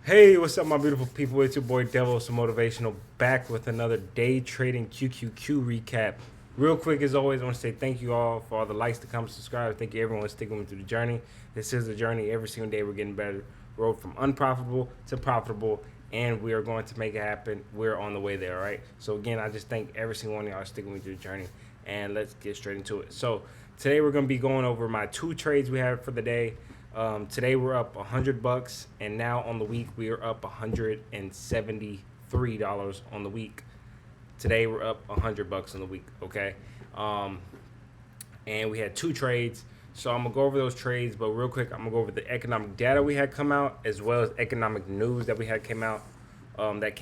Hey, what's up, my beautiful people? It's your boy Devo, some motivational, back with another day trading QQQ recap. Real quick, as always, I want to say thank you all for all the likes, the comments, subscribe. Thank you, everyone, sticking with me through the journey. This is a journey. Every single day, we're getting better. Road from unprofitable to profitable, and we are going to make it happen. We're on the way there, all right? So, again, I just thank every single one of y'all sticking with me through the journey, and let's get straight into it. So, today, we're going to be going over my two trades we have for the day. Today we're up $100, and now on the week we are up $173 on the week. Today we're up $100 on the week. Okay, um, and we had two trades. So I'm gonna go over those trades, but real quick, I'm gonna go over the economic data we had come out, as well as economic news that we had came out. That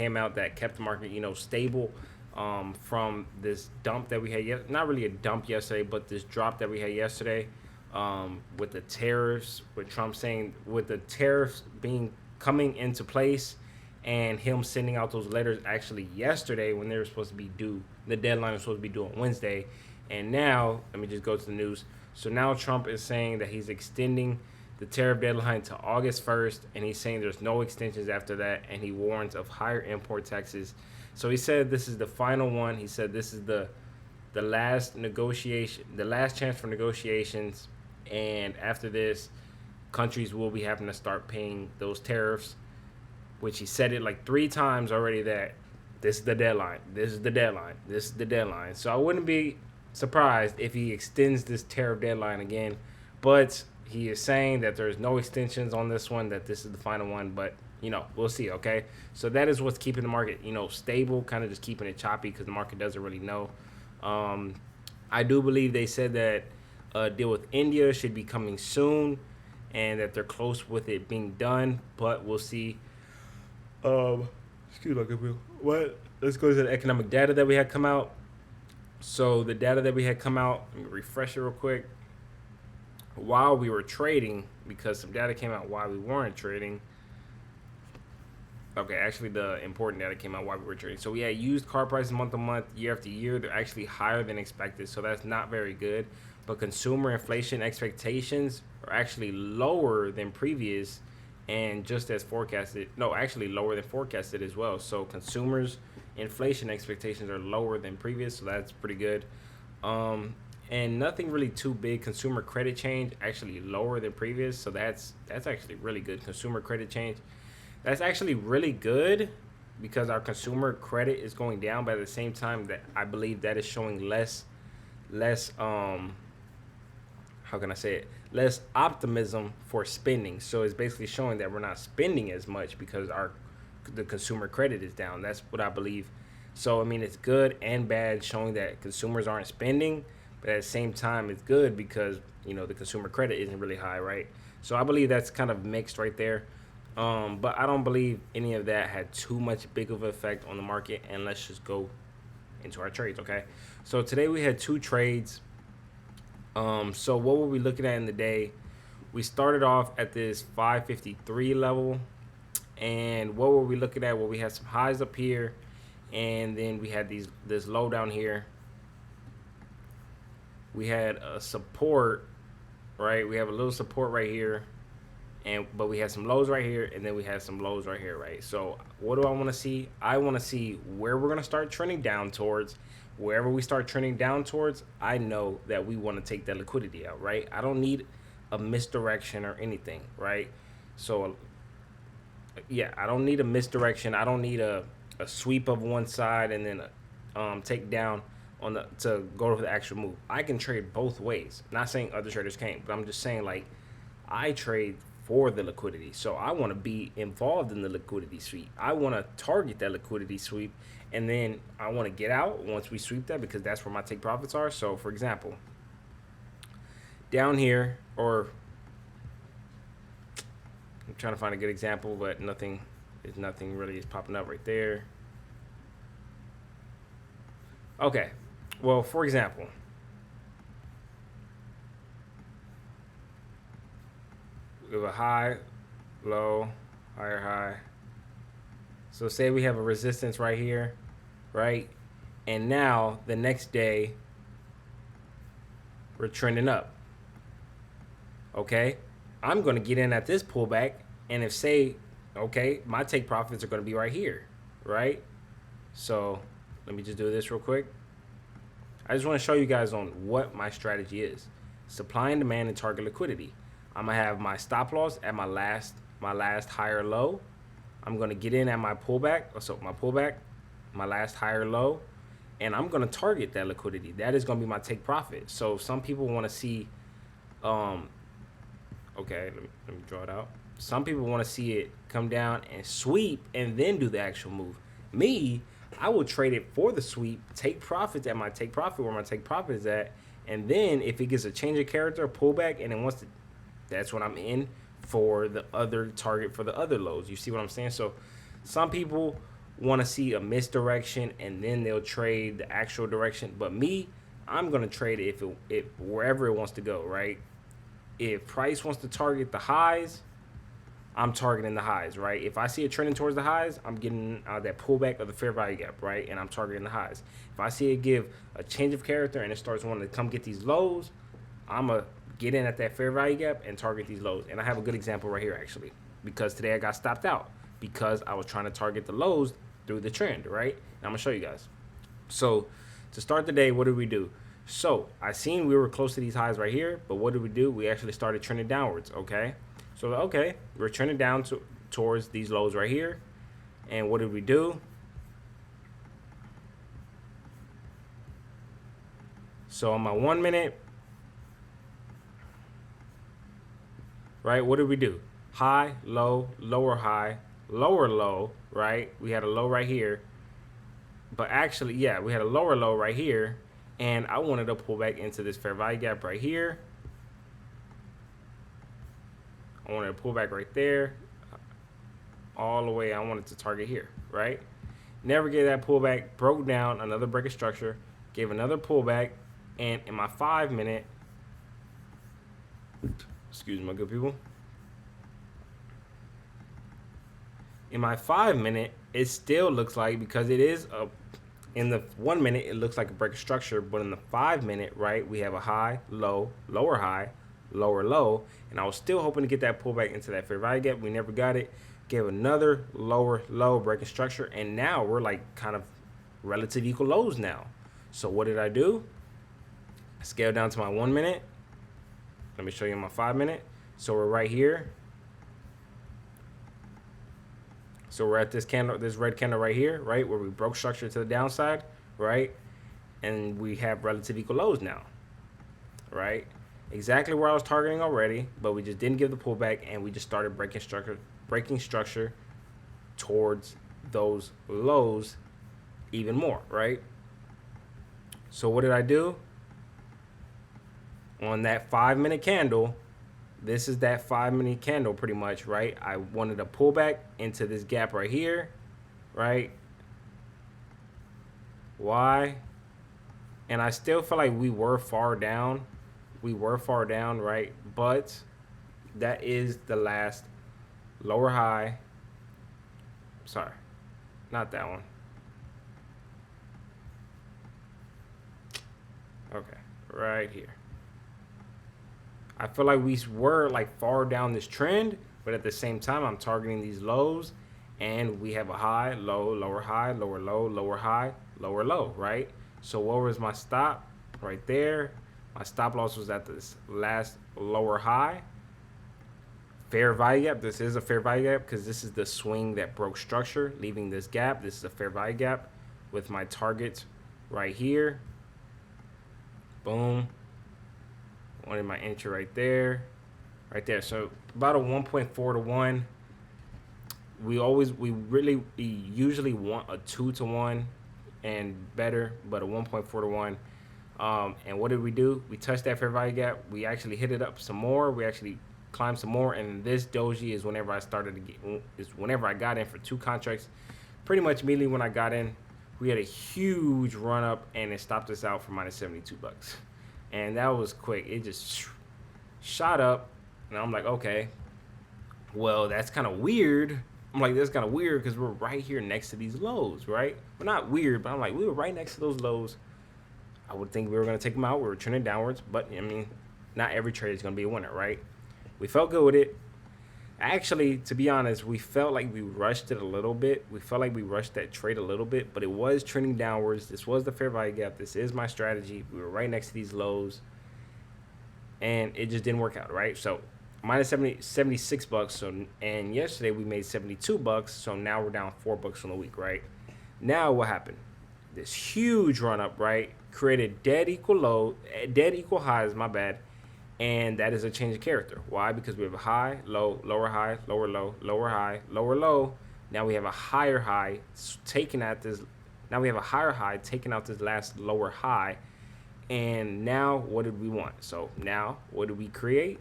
kept the market, stable. From this dump that we had, not really a dump yesterday, but this drop that we had yesterday, with the tariffs, with Trump saying, with the tariffs being coming into place, and him sending out those letters actually yesterday when they were supposed to be due. The deadline was supposed to be due on Wednesday, and now let me just go to the news. So now Trump is saying that he's extending the tariff deadline to August 1st, and he's saying there's no extensions after that, and he warns of higher import taxes. So he said this is the final one. He said this is the last negotiation, the last chance for negotiations, and after this, countries will be having to start paying those tariffs. Which he said it like three times already that this is the deadline, this is the deadline, this is the deadline. So I wouldn't be surprised if he extends this tariff deadline again, but he is saying that there's no extensions on this one, that this is the final one, but we'll see. Okay, so that is what's keeping the market stable, kind of just keeping it choppy because the market doesn't really know. um, I do believe they said that a deal with India should be coming soon, and that they're close with it being done, but we'll see. um Excuse me, what? Let's go to the economic data that we had come out. So the data that we had come out, let me refresh it real quick. While we were trading, because some data came out while we weren't trading. Okay, actually, the important data came out while we were trading. So we had used car prices month to month, year after year. They're actually higher than expected, so that's not very good. But consumer inflation expectations are actually lower than previous, and just as forecasted. No, actually lower than forecasted as well. So consumers' inflation expectations are lower than previous, so that's pretty good. Um, and nothing really too big. Consumer credit change actually lower than previous, so that's actually really good. Consumer credit change, that's actually really good because our consumer credit is going down, but at the same time, that I believe that is showing less how can I say it, less optimism for spending. So it's basically showing that we're not spending as much because the consumer credit is down. That's what I believe. So I mean, it's good and bad, showing that consumers aren't spending, but at the same time, it's good because the consumer credit isn't really high, right? So I believe that's kind of mixed right there. But I don't believe any of that had too much big of an effect on the market. And let's just go into our trades, okay? So today we had two trades. So what were we looking at in the day? We started off at this 553 level, and what were we looking at? Well, we had some highs up here, and then we had this low down here. We had a support, right? We have a little support right here, but we had some lows right here, and then we had some lows right here, right? So what do I want to see? I want to see where we're going to start trending down towards. Wherever we start trending down towards, I know that we want to take that liquidity out, right? I don't need a misdirection or anything, right? So yeah, I don't need a misdirection. I don't need a sweep of one side and then a take down on the to go to the actual move. I can trade both ways. Not saying other traders can't, but I'm just saying, like, I trade for the liquidity. So I want to be involved in the liquidity sweep. I want to target that liquidity sweep, and then I want to get out once we sweep that, because that's where my take profits are. So for example, down here, or I'm trying to find a good example, but nothing really is popping up right there. Okay. Well, for example, we have a high, low, higher high. So say we have a resistance right here, right? And now the next day we're trending up. Okay? I'm going to get in at this pullback, and if say Okay, my take profits are going to be right here, right? So let me just do this real quick. I just want to show you guys on what my strategy is. Supply and demand and target liquidity. I'm gonna have my stop loss at my last higher low. I'm gonna get in at my pullback, my last higher low, and I'm gonna target that liquidity. That is gonna be my take profit. So some people want to see, um, okay, let me draw it out. Some people want to see it come down and sweep and then do the actual move. Me, I will trade it for the sweep, take profits at my take profit where my take profit is at, and then if it gets a change of character, pullback, and it wants to, that's when I'm in for the other target for the other lows. You see what I'm saying? So some people want to see a misdirection and then they'll trade the actual direction. But me, I'm gonna trade it if wherever it wants to go, right? If price wants to target the highs, I'm targeting the highs, right? If I see it trending towards the highs, I'm getting that pullback of the fair value gap, right? And I'm targeting the highs. If I see it give a change of character and it starts wanting to come get these lows, I'm going to get in at that fair value gap and target these lows. And I have a good example right here, actually, because today I got stopped out because I was trying to target the lows through the trend, right? And I'm going to show you guys. So to start the day, what did we do? So I seen we were close to these highs right here, but what did we do? We actually started trending downwards, okay? So, okay, we're trending down towards these lows right here. And what did we do? So on my 1 minute, right, what did we do? High, low, lower high, lower low, right? We had a low right here. But actually, yeah, we had a lower low right here. And I wanted to pull back into this fair value gap right here. I wanted to pull back right there. All the way I wanted to target here, right? Never gave that pullback, broke down, another break of structure, gave another pullback, and in my 5 minute, excuse me, my good people. In my 5 minute, it still looks like, because it is a, in the 1 minute, it looks like a break of structure, but in the 5 minute, right, we have a high, low, lower high, lower low, and I was still hoping to get that pullback into that fair value gap. We never got it. Gave another lower low, breaking structure, and now we're like kind of relative equal lows now. So what did I do? I scaled down to my 1 minute. Let me show you my 5 minute. So we're right here. So we're at this candle, this red candle right here, right, where we broke structure to the downside, right, and we have relative equal lows now, right? Exactly where I was targeting already, but we just didn't give the pullback, and we just started breaking structure towards those lows even more, right? So what did I do? On that 5 minute candle, this is that 5 minute candle pretty much, right? I wanted to pull back into this gap right here, right? Why? And I still feel like we were far down. We were far down, right? But that is the last lower high. Sorry, not that one. Okay, right here. I feel like we were like far down this trend, but at the same time, I'm targeting these lows, and we have a high, low, lower high, lower low, lower high, lower low, right? So what was my stop? Right there. My stop loss was at this last lower high. Fair value gap. This is a fair value gap because this is the swing that broke structure, leaving this gap. This is a fair value gap with my targets right here. Boom. Wanted my entry right there. Right there. So about a 1.4 to 1. We usually want a 2 to 1 and better, but a 1.4 to 1. And what did we do? We touched that fair value gap. We actually hit it up some more. We actually climbed some more. And this doji is whenever I got in for 2 contracts. Pretty much immediately when I got in, we had a huge run up, and it stopped us out for minus 72 bucks. And that was quick. It just shot up, and I'm like, okay, well, that's kind of weird. I'm like, that's kind of weird because we're right here next to these lows, right? Well, not weird, but I'm like, we were right next to those lows. I would think we were going to take them out. We were trending downwards, but I mean, not every trade is going to be a winner, right? We felt good with it. Actually, to be honest, we felt like we rushed it a little bit. We felt like we rushed that trade a little bit, but it was trending downwards. This was the fair value gap. This is my strategy. We were right next to these lows, and it just didn't work out, right? So minus 76 bucks. So, and yesterday we made 72 bucks. So now we're down $4 on the week, right? Now what happened? This huge run up, right? Created dead equal low, dead equal highs, my bad. And that is a change of character. Why? Because we have a high, low, lower high, lower low, lower high, lower low. Now we have a higher high taking out this. Now we have a higher high taking out this last lower high. And now what did we want? So now what did we create?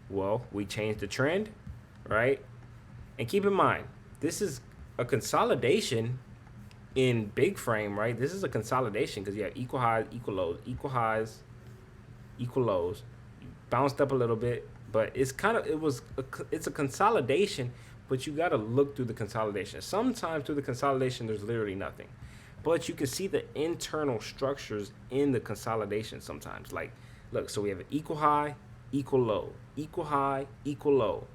Well, we changed the trend, right? And keep in mind, this is a consolidation in big frame, right? This is a consolidation because you have equal highs, equal lows, equal highs, equal lows. Bounced up a little bit, but it's a consolidation, but you got to look through the consolidation. Sometimes through the consolidation there's literally nothing, but you can see the internal structures in the consolidation sometimes. Like, look, so we have an equal high, equal low, equal high, equal low,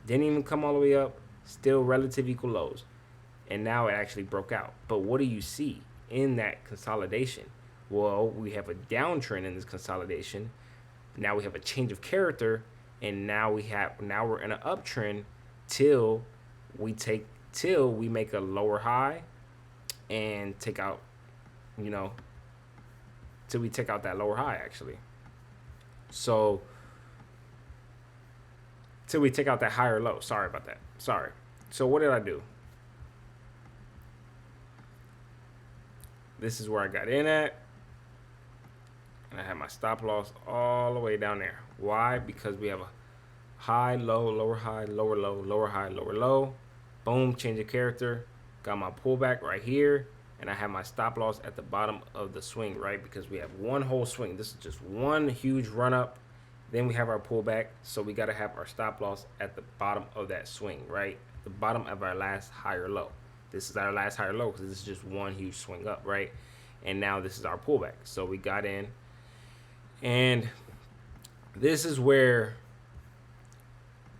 didn't even come all the way up, still relative equal lows, and now it actually broke out. But what do you see in that consolidation? Well, we have a downtrend in this consolidation. Now we have a change of character, and now we're in an uptrend till we make a lower high and take out, till we take out that lower high actually. So till we take out that higher low. Sorry about that. Sorry. So what did I do? This is where I got in at. And I have my stop loss all the way down there. Why? Because we have a high, low, lower high, lower low, lower high, lower low. Boom, change of character. Got my pullback right here. And I have my stop loss at the bottom of the swing, right? Because we have one whole swing. This is just one huge run up. Then we have our pullback. So we got to have our stop loss at the bottom of that swing, right? The bottom of our last higher low. This is our last higher low because this is just one huge swing up, right? And now this is our pullback. So we got in. And this is where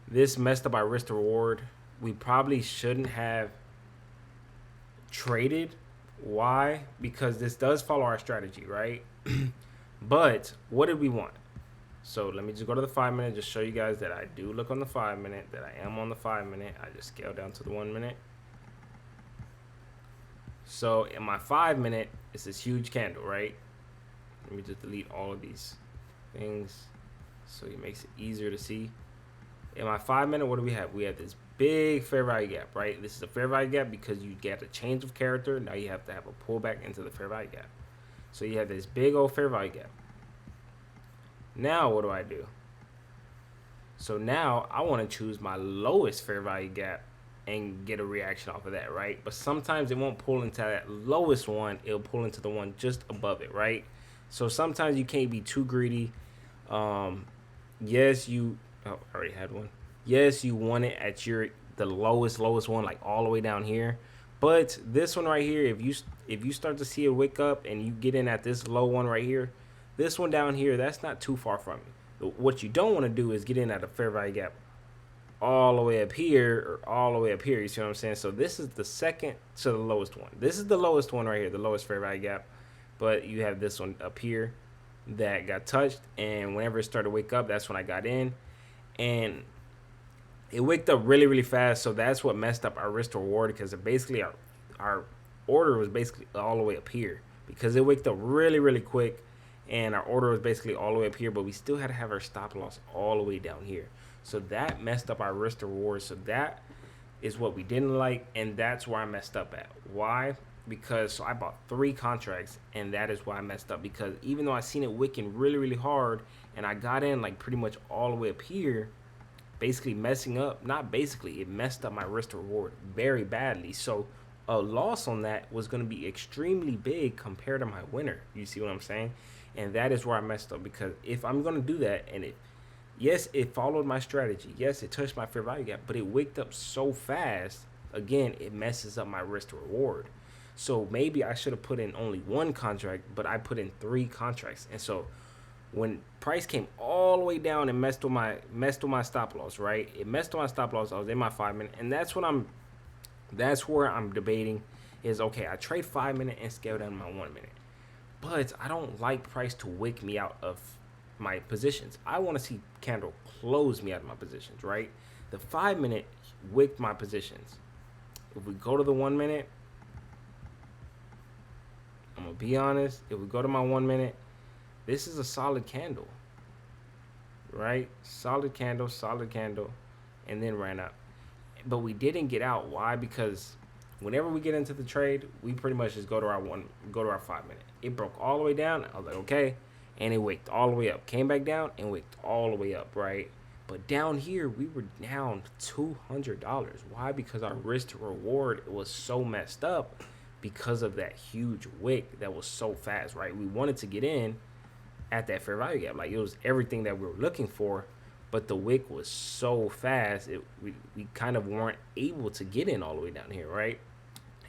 this messed up our risk to reward. We probably shouldn't have traded. Why? Because this does follow our strategy, right? But what did we want? So let me just go to the 5 minute, just show you guys that I do look on the 5 minute, that I am on the 5 minute. I just scale down to the 1 minute. So in my 5 minute, it's this huge candle, right? Let me just delete all of these things so it makes it easier to see. In my 5 minute, what do we have? We have this big fair value gap, right? This is a fair value gap because you get a change of character. Now you have to have a pullback into the fair value gap. So you have this big old fair value gap. Now what do I do? So now I want to choose my lowest fair value gap and get a reaction off of that, right? But sometimes it won't pull into that lowest one. It'll pull into the one just above it, right? So sometimes you can't be too greedy. Yes, you I already had one. Yes, you want it at the lowest one, like all the way down here. But this one right here, if you start to see it wake up and you get in at this low one right here, this one down here, that's not too far from you. What you don't want to do is get in at a fair value gap all the way up here or all the way up here. You see what I'm saying? So this is the second to the lowest one. This is the lowest one right here, the lowest fair value gap. But you have this one up here that got touched, and whenever it started to wake up, that's when I got in, and it waked up really, really fast. So that's what messed up our risk to reward, because it basically our order was basically all the way up here because it waked up really, really quick, and our order was basically all the way up here, but we still had to have our stop loss all the way down here. So that messed up our risk to reward. So that is what we didn't like, and that's where I messed up at. Why? Because I bought 3 contracts, and that is why I messed up, because even though I seen it wicking really, really hard, and I got in like pretty much all the way up here, basically messing up, not basically, it messed up my risk to reward very badly. So a loss on that was going to be extremely big compared to my winner. You see what I'm saying? And that is where I messed up, because if I'm going to do that, and yes, it followed my strategy. Yes, it touched my fair value gap, but it waked up so fast. Again, it messes up my risk to reward. So maybe I should have put in only 1 contract, but I put in 3 contracts. And so When price came all the way down and messed with my stop loss, right? It messed with my stop loss. I was in my 5 minute, and that's where I'm debating is okay. I trade 5 minute and scale down my 1 minute, but I don't like price to wick me out of my positions. I want to see candle close me out of my positions, right? The 5 minute wicked my positions. If we go to the 1 minute, I'm gonna be honest. If we go to my 1 minute, this is a solid candle, right? Solid candle, and then ran up. But we didn't get out. Why? Because whenever we get into the trade, we pretty much just go to our 5 minute. It broke all the way down. I was like, okay, and it wicked all the way up. Came back down and wicked all the way up, right? But down here, we were down $200. Why? Because our risk to reward was so messed up because of that huge wick that was so fast, right? We wanted to get in at that fair value gap. Like it was everything that we were looking for, but the wick was so fast, we kind of weren't able to get in all the way down here, right?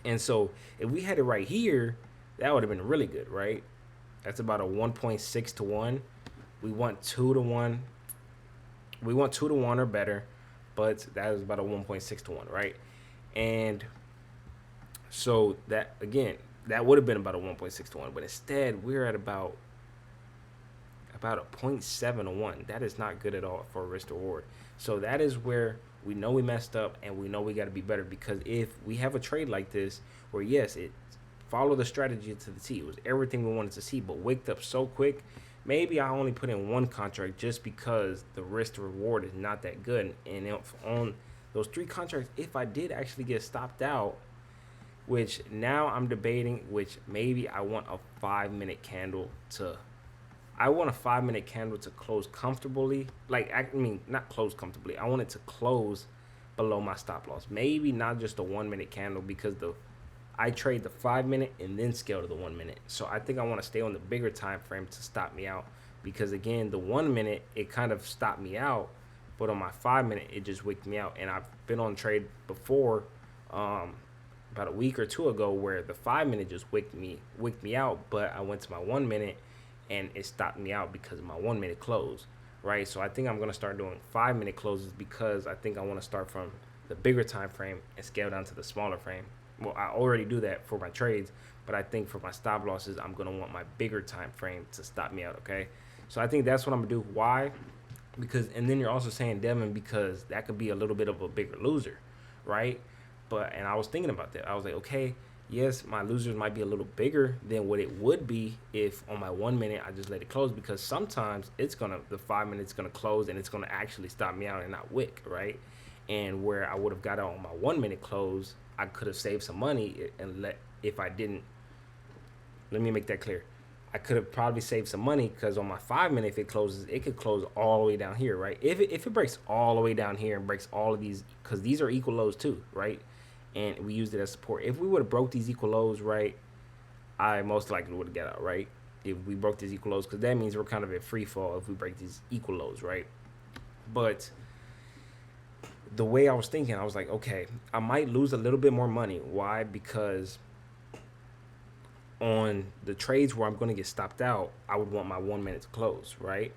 And so if we had it right here, that would have been really good, right? That's about a 1.6 to 1. We want 2 to 1. We want 2 to 1 or better, but that is about a 1.6 to 1, right? And so that again, that would have been about a 1.6 to 1, but instead we're at about a point 0.7 to 1. That is not good at all for a risk to reward. So that is where we know we messed up and we know we got to be better, because if we have a trade like this where yes, it followed the strategy to the T, it was everything we wanted to see, but waked up so quick, maybe I only put in one contract just because the risk to reward is not that good. And if on those 3 contracts, if I did actually get stopped out, which now I'm debating, which maybe I want a 5 minute candle to close comfortably. Like, I mean, not close comfortably. I want it to close below my stop loss. Maybe not just a 1 minute candle, because I trade the 5 minute and then scale to the 1 minute. So I think I want to stay on the bigger time frame to stop me out, because again, the 1 minute it kind of stopped me out, but on my 5 minute it just wicked me out. And I've been on trade before, about a week or two ago, where the 5 minute just wicked me out, but I went to my 1 minute and it stopped me out because of my 1 minute close, right? So I think I'm gonna start doing 5 minute closes, because I think I want to start from the bigger time frame and scale down to the smaller frame. Well, I already do that for my trades, but I think for my stop losses, I'm gonna want my bigger time frame to stop me out. Okay, so I think that's what I'm gonna do. Why? Because, and then you're also saying Devin, because that could be a little bit of a bigger loser, right? And I was thinking about that. I was like, okay, yes, my losers might be a little bigger than what it would be if on my 1 minute I just let it close, because sometimes the 5 minutes gonna close and it's gonna actually stop me out and not wick, right? And where I would have got out on my 1 minute close, I could have saved some money if I didn't. Let me make that clear. I could have probably saved some money, because on my 5 minute, if it closes, it could close all the way down here, right? If it breaks all the way down here and breaks all of these, because these are equal lows too, right? And we used it as support. If we would have broke these equal lows, right, I most likely would have got out, right? If we broke these equal lows, because that means we're kind of at free fall if we break these equal lows, right? But the way I was thinking, I was like, okay, I might lose a little bit more money. Why? Because on the trades where I'm going to get stopped out, I would want my 1 minute to close, right?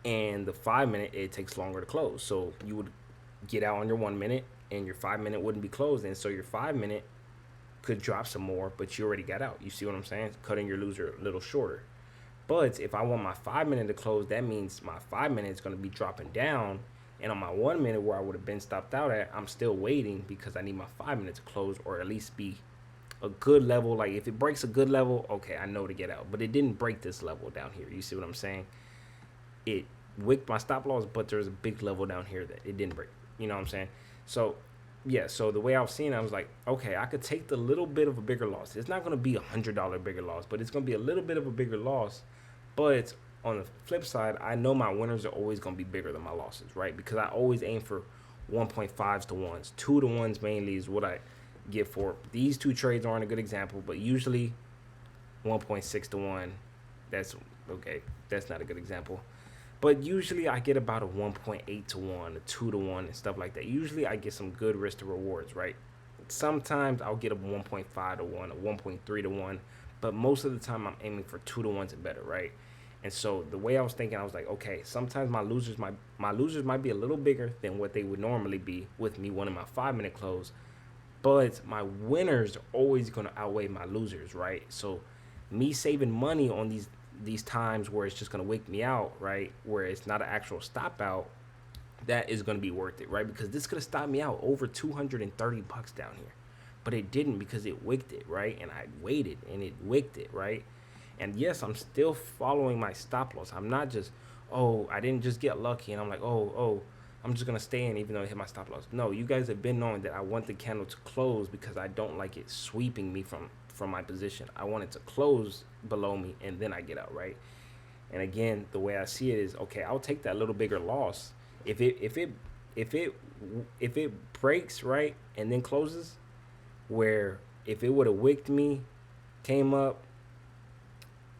And the 5 minute, it takes longer to close. So you would get out on your 1 minute and your 5 minute wouldn't be closed. And so your 5 minute could drop some more, but you already got out. You see what I'm saying? Cutting your loser a little shorter. But if I want my 5 minute to close, that means my 5 minute is going to be dropping down. And on my 1 minute where I would have been stopped out at, I'm still waiting because I need my 5 minute to close, or at least be a good level. Like if it breaks a good level, okay, I know to get out. But it didn't break this level down here. You see what I'm saying? It wicked my stop loss, but there's a big level down here that it didn't break. You know what I'm saying? So yeah, so the way I was seeing it, I was like, okay, I could take the little bit of a bigger loss. It's not going to be $100 bigger loss, but it's going to be a little bit of a bigger loss. But on the flip side, I know my winners are always going to be bigger than my losses, right? Because I always aim for 1.5s to 1s. 2 to 1s mainly is what I get for. These two trades aren't a good example, but usually 1.6 to 1, that's okay. That's not a good example. But usually I get about a 1.8 to 1, a 2 to 1, and stuff like that. Usually I get some good risk to rewards, right? Sometimes I'll get a 1.5 to 1, a 1.3 to 1, but most of the time I'm aiming for 2 to 1s and better, right? And so the way I was thinking, I was like, okay, sometimes my losers might be a little bigger than what they would normally be with me winning my 5 minute close, but my winners are always going to outweigh my losers, right? So me saving money on these times where it's just going to wake me out, right? Where it's not an actual stop out, that is going to be worth it, right? Because this could have stopped me out over $230 down here, but it didn't because it wicked it, right? And I waited and it wicked it, right? And yes, I'm still following my stop loss. I'm not just, oh, I didn't just get lucky and I'm like, oh, I'm just gonna stay in even though I hit my stop loss. No, you guys have been knowing that I want the candle to close because I don't like it sweeping me from my position. I want it to close below me and then I get out, right? And again, the way I see it is, okay, I'll take that little bigger loss if it breaks, right, and then closes. Where if it would have wicked me, came up,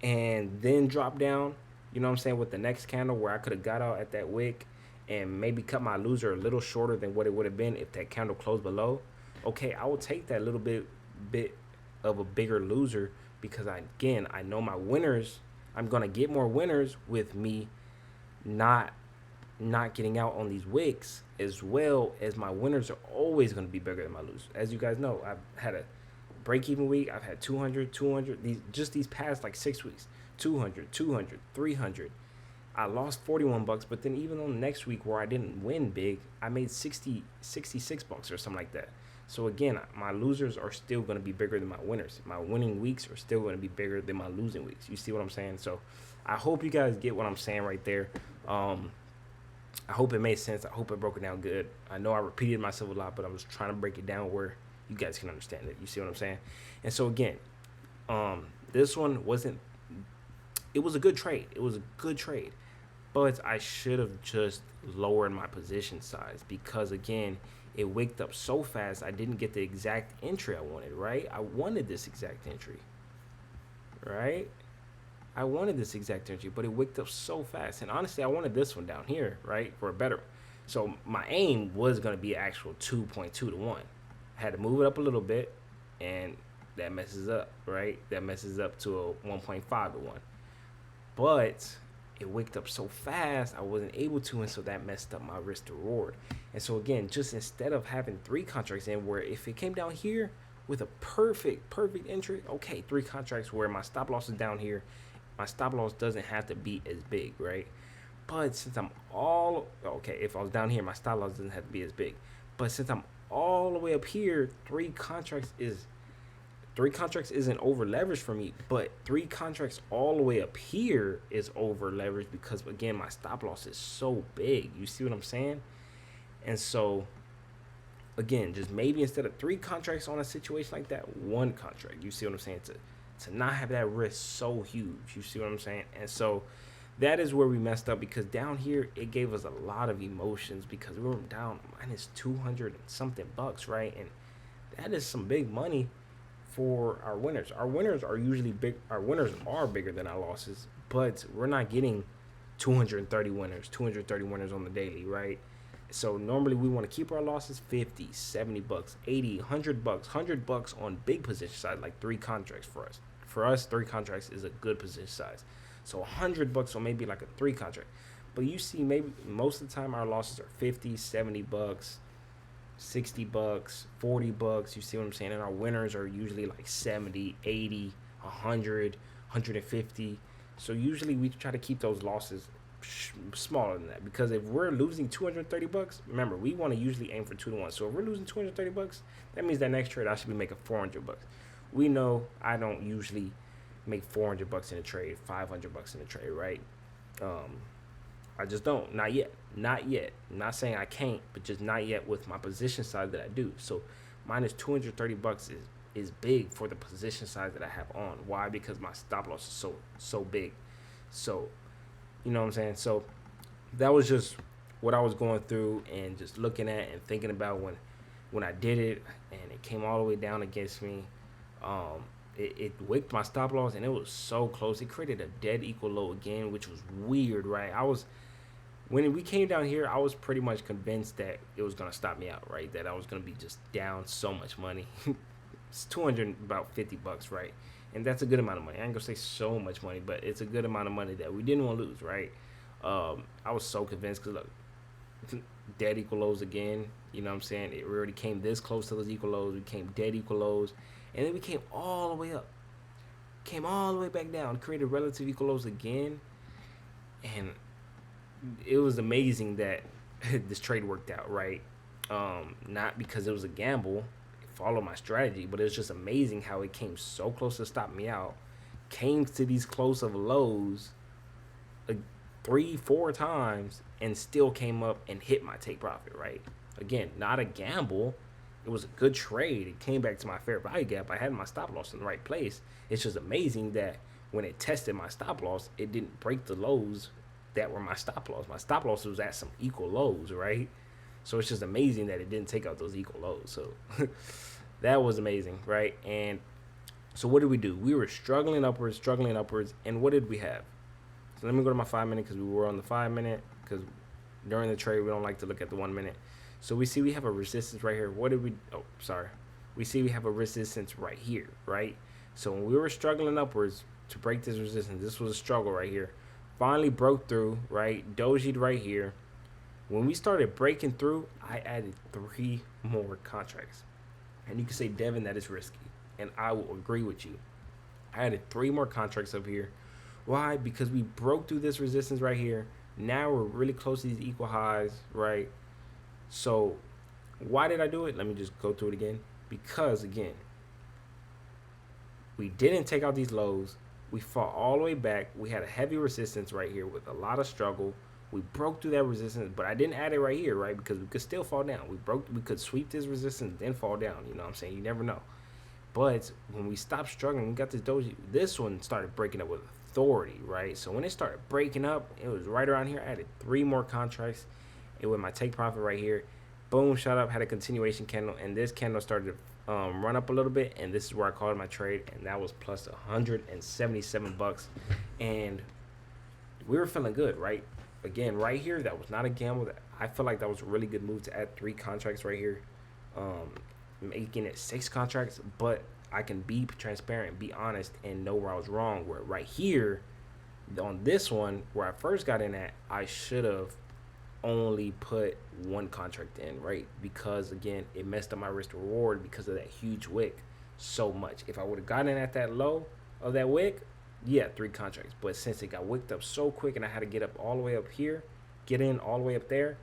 and then dropped down, you know what I'm saying, with the next candle where I could have got out at that wick and maybe cut my loser a little shorter than what it would have been if that candle closed below. Okay, I will take that little bit of a bigger loser because I know my winners. I'm gonna get more winners with me not not getting out on these wicks, as well as my winners are always going to be bigger than my losers. As you guys know, I've had a break even week. I've had 200, these past like 6 weeks, 200, 200, 300. I lost 41 bucks, but then even on the next week where I didn't win big, I made 66 bucks or something like that. So again, my losers are still going to be bigger than my winners. My winning weeks are still going to be bigger than my losing weeks. You see what I'm saying? So I hope you guys get what I'm saying right there. I hope it made sense. I hope it broke it down good. I know I repeated myself a lot, but I was trying to break it down where you guys can understand it. You see what I'm saying? And so again, this one wasn't. It was a good trade. It was a good trade, but I should have just lowered my position size because again, it waked up so fast. I didn't get the exact entry I wanted. Right? I wanted this exact entry. Right? I wanted this exact entry, but it wicked up so fast. And honestly, I wanted this one down here, right, for a better one. So my aim was going to be actual 2.2 to 1. I had to move it up a little bit, and that messes up, right? That messes up to a 1.5 to 1. But it wicked up so fast, I wasn't able to, and so that messed up my risk to reward. And so again, just instead of having 3 contracts in where if it came down here with a perfect entry, okay, 3 contracts where my stop loss is down here, my stop loss doesn't have to be as big, right? But since I'm all okay, if I was down here, my stop loss doesn't have to be as big. But since I'm all the way up here, 3 contracts isn't over leveraged for me, but 3 contracts all the way up here is over leveraged because again, my stop loss is so big. You see what I'm saying? And so again, just maybe instead of 3 contracts on a situation like that, 1 contract. You see what I'm saying? To not have that risk so huge. You see what I'm saying? And so that is where we messed up because down here it gave us a lot of emotions because we were down minus 200 and something bucks, right? And that is some big money for our winners. Our winners are usually big. Our winners are bigger than our losses, but we're not getting 230 winners on the daily, right? So normally we want to keep our losses 50, 70 bucks, 80, 100 bucks, 100 bucks on big position size, like 3 contracts for us. For us, 3 contracts is a good position size. So 100 bucks on maybe like a 3 contract. But you see, maybe most of the time our losses are 50, 70 bucks, 60 bucks, 40 bucks. You see what I'm saying? And our winners are usually like 70, 80, 100, 150. So usually we try to keep those losses smaller than that because if we're losing 230 bucks, remember we want to usually aim for 2 to 1. So if we're losing 230 bucks, that means that next trade I should be making 400 bucks. We know I don't usually make 400 bucks in a trade, 500 bucks in a trade, right? I just don't. Not yet. I'm not saying I can't, but just not yet with my position size that I do. So minus 230 bucks is big for the position size that I have on. Why? Because my stop loss is so big. So, you know what I'm saying? So that was just what I was going through and just looking at and thinking about when I did it and it came all the way down against me. It wicked my stop loss and it was so close. It created a dead equal low again, which was weird, right? When we came down here, I was pretty much convinced that it was gonna stop me out, right? That I was gonna be just down so much money. It's 200 about 50 bucks, right? and that's a good amount of money. I ain't gonna say so much money, but it's a good amount of money that we didn't want to lose, right? I was so convinced because look, dead equal lows again. You know what I'm saying? It already came this close to those equal lows. We came dead equal lows, and then we came all the way up, came all the way back down, created relative equal lows again, and it was amazing that this trade worked out, right? Not because it was a gamble, follow my strategy, but it's just amazing how it came so close to stop me out, came to these close of lows like 3, 4 times, and still came up and hit my take profit, right? Again, not a gamble. It was a good trade. It came back to my fair value gap. I had my stop loss in the right place. It's just amazing that when it tested my stop loss, it didn't break the lows that were my stop loss. My stop loss was at some equal lows, right? So it's just amazing that it didn't take out those equal lows. So that was amazing, right? And so what did we do? We were struggling upwards, and what did we have? So let me go to my 5 minute because we were on the 5 minute because during the trade we don't like to look at the 1 minute. So we see we have a resistance right here. What did we? Oh, sorry. We see we have a resistance right here, right? So when we were struggling upwards to break this resistance, this was a struggle right here. Finally broke through, right? Dojied right here. When we started breaking through, I added 3 more contracts. And you can say, Devin, that is risky. And I will agree with you. I added 3 more contracts up here. Why? Because we broke through this resistance right here. Now we're really close to these equal highs, right? So why did I do it? Let me just go through it again. Because, again, we didn't take out these lows. We fought all the way back. We had a heavy resistance right here with a lot of struggle. We broke through that resistance, but I didn't add it right here, right? Because we could still fall down. We could sweep this resistance, then fall down. You know what I'm saying? You never know. But when we stopped struggling, we got this doji. This one started breaking up with authority, right? So when it started breaking up, it was right around here. I added 3 more contracts. It with my take profit right here. Boom, shot up, had a continuation candle, and this candle started to run up a little bit, and this is where I called my trade, and that was plus $177, and we were feeling good, right? Again, right here, that was not a gamble. I feel like that was a really good move to add 3 contracts right here, making it 6 contracts. But I can be transparent, be honest, and know where I was wrong. Where right here, on this one, where I first got in at, I should have only put 1 contract in, right? Because again, it messed up my risk reward because of that huge wick so much. If I would have gotten in at that low of that wick, yeah, 3 contracts. But since it got wicked up so quick and I had to get up all the way up here, get in all the way up there,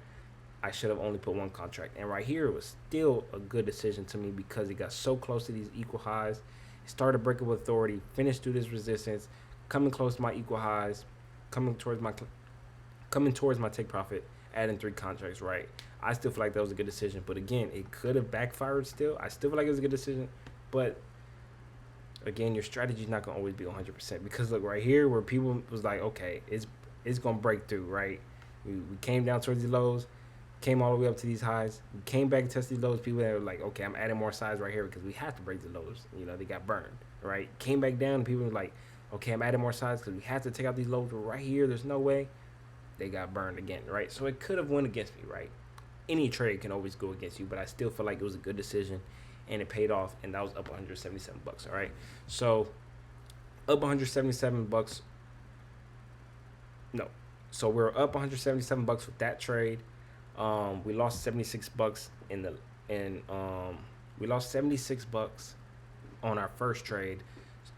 I should have only put 1 contract. And right here, it was still a good decision to me because it got so close to these equal highs. It started breaking with authority, finished through this resistance, coming close to my equal highs, coming towards my take profit, adding 3 contracts, right? I still feel like that was a good decision. But again, it could have backfired still. I still feel like it was a good decision. But again, your strategy is not going to always be 100%. Because look, right here where people was like, okay, it's going to break through, right? We came down towards these lows, came all the way up to these highs, we came back and tested these lows. People that were like, okay, I'm adding more size right here because we have to break the lows. You know, they got burned, right? Came back down and people were like, okay, I'm adding more size because we have to take out these lows right here. There's no way. They got burned again, right? So it could have went against me, right? Any trade can always go against you, but I still feel like it was a good decision and it paid off, and that was up $177, all right? So up $177. No. So we're up $177 with that trade. We lost $76 we lost $76 on our first trade,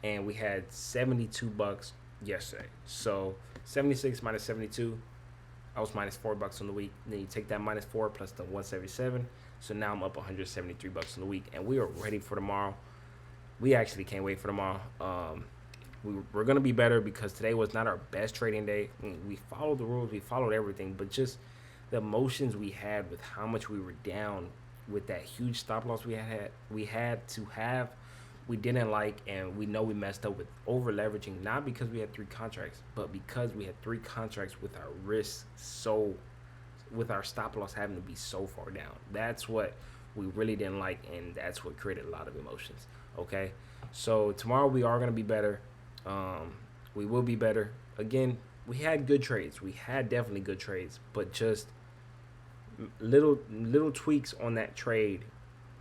and we had $72 yesterday. So 76 minus 72, I was minus $4 on the week. Then you take that minus 4 plus the 177. So now I'm up $173 on the week, and we are ready for tomorrow. We actually can't wait for tomorrow. We're gonna be better because today was not our best trading day. I mean, we followed the rules, we followed everything, but just the emotions we had with how much we were down with that huge stop loss we didn't like, and we know we messed up with over leveraging, not because we had 3 contracts, but because we had 3 contracts with our risk with our stop loss having to be so far down. That's what we really didn't like, and that's what created a lot of emotions. Okay, so tomorrow we are going to be better. We will be better. Again, we had good trades. We had definitely good trades, but just little tweaks on that trade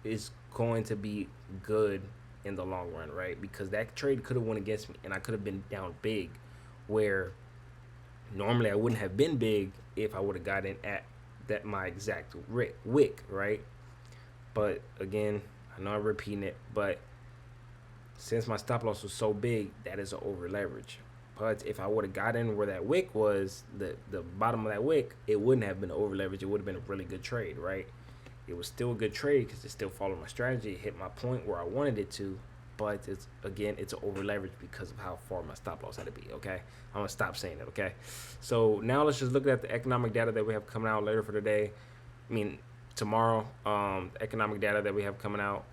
is going to be good in the long run, right? Because that trade could have went against me, and I could have been down big, where normally I wouldn't have been big if I would have got in at that my exact wick, right? But again, I know I'm repeating it, but since my stop loss was so big, that is an over leverage. But if I would have got in where that wick was, the bottom of that wick, it wouldn't have been over leverage. It would have been a really good trade, right? It was still a good trade because it still followed my strategy. It hit my point where I wanted it to, but it's an over leverage because of how far my stop loss had to be. Okay, I'm gonna stop saying it. Okay, so now let's just look at the economic data that we have coming out later for today. I mean tomorrow. Economic data that we have coming out.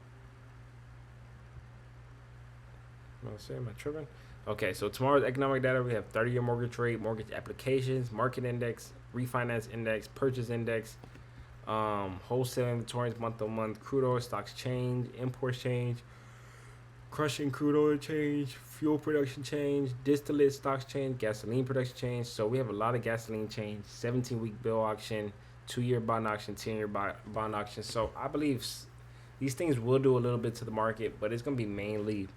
Am I tripping? Okay, so tomorrow's economic data, we have 30-year mortgage rate, mortgage applications, market index, refinance index, purchase index, wholesale inventories month to month, crude oil stocks change, imports change, crushing crude oil change, fuel production change, distillate stocks change, gasoline production change. So we have a lot of gasoline change, 17-week bill auction, 2-year bond auction, 10-year bond auction. So I believe these things will do a little bit to the market, but it's going to be mainly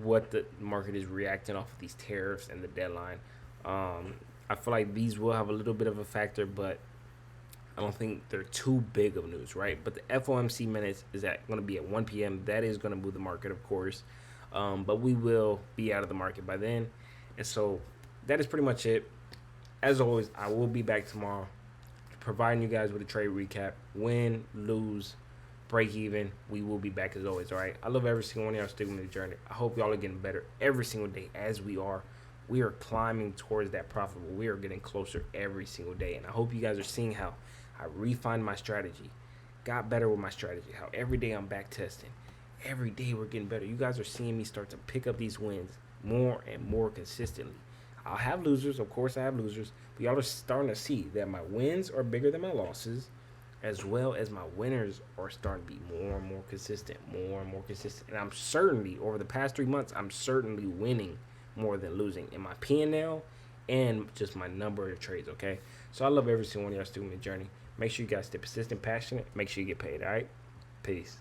what the market is reacting off of these tariffs and the deadline. I feel like these will have a little bit of a factor, but I don't think they're too big of news, right? But the FOMC minutes is going to be at 1 p.m. That is going to move the market, of course, but we will be out of the market by then. And so that is pretty much it. As always, I will be back tomorrow providing you guys with a trade recap. Win, lose, break even, we will be back as always. All right, I love every single one of y'all sticking with the journey. I hope y'all are getting better every single day as we are. We are climbing towards that profitable. We are getting closer every single day, and I hope you guys are seeing how I refined my strategy, got better with my strategy, how every day I'm back testing. Every day we're getting better. You guys are seeing me start to pick up these wins more and more consistently. I'll have losers, of course I have losers, but y'all are starting to see that my wins are bigger than my losses, as well as my winners are starting to be more and more consistent, And I'm certainly, over the past 3 months, I'm certainly winning more than losing in my P&L and just my number of trades, okay? So I love every single one of y'all student journey. Make sure you guys stay persistent, passionate. Make sure you get paid, all right? Peace.